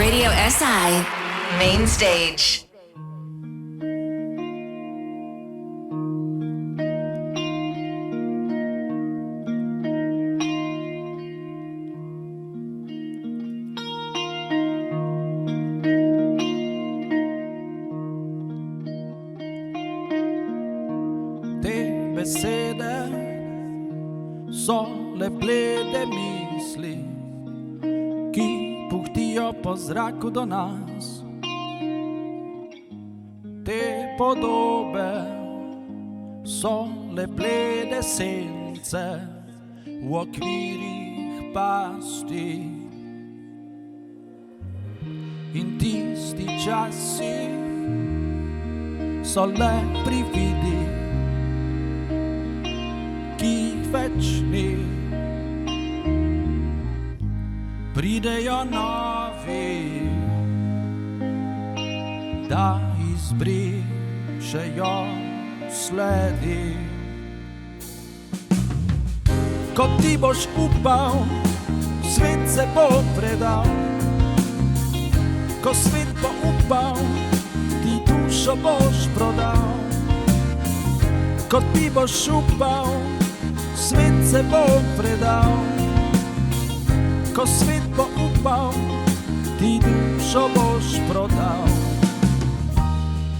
Radio SI Main Stage. Besede so le blede misli, ki puhtijo po zraku do nas. Te podobe so le blede sence v okvirih pasti. In tisti časi so le prividi, ki jih več ni. Pridejo novi, da izbrišejo sledi. Ko ti boš upal, svet se bo predal. Ko svet bo upal, ti dušo boš prodal. Ko ti boš upal, svet se bo predal. Ko svet bo upal, ti dušo boš prodal.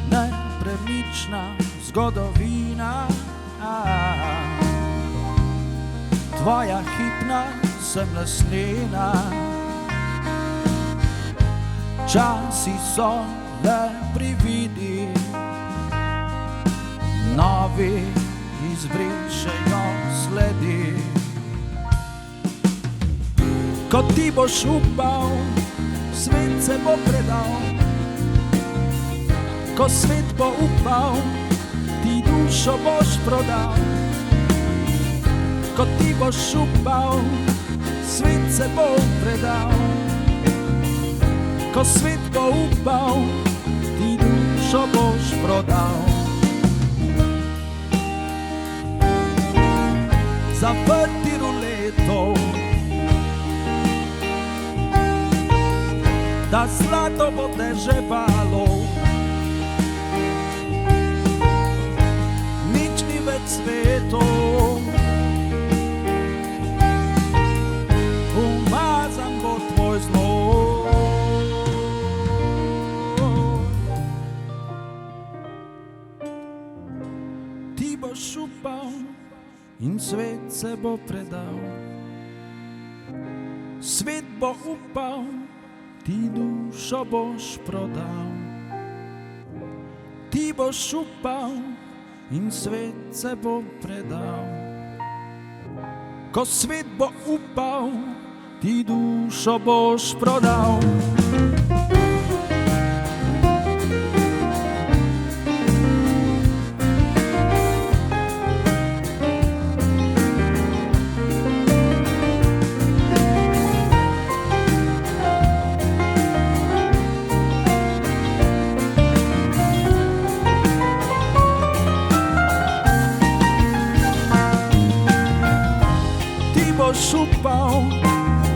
Nepremična zgodovina, tvoja hipna sem leslina. Časi so le prividi, novi izbrišejo sledi. Ko ti boš upal, svet se bo predal. Ko svet bo upal, ti dušo boš prodal. Ko ti boš upal, svet se bo predal. Ko svet bo upal, ti dušo boš prodal. Zaprti ruletov, da zlato bo deževalo. Nič ni več svetov, umazan bo tvoj zlom. Ti boš upal in svet se bo predal. Svet bo upal, ti dušo boš prodal. Ti boš upal in svet se bo predal. Ko svet bo upal, ti dušo boš prodal. Boš upal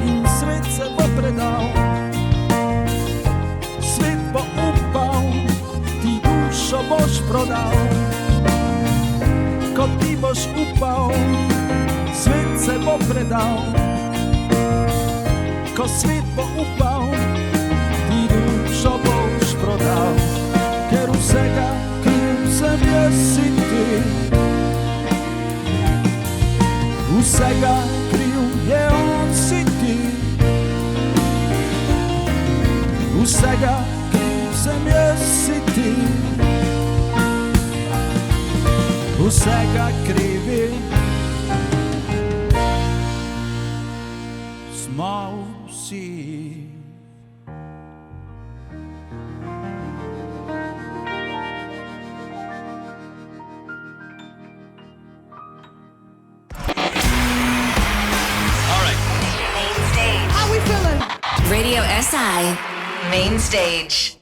in svet se bo predal. Svet bo upal, ti dušo boš prodal. Ko ti boš upal, svet se bo predal. Ko svet bo upal, ti dušo boš prodal. Ker vsega kriv sem jaz si ti, vsega kriv je on si ti. Vsega kriv sem jaz si ti. Vsega krivi smo vsi. Radio SI Main Stage.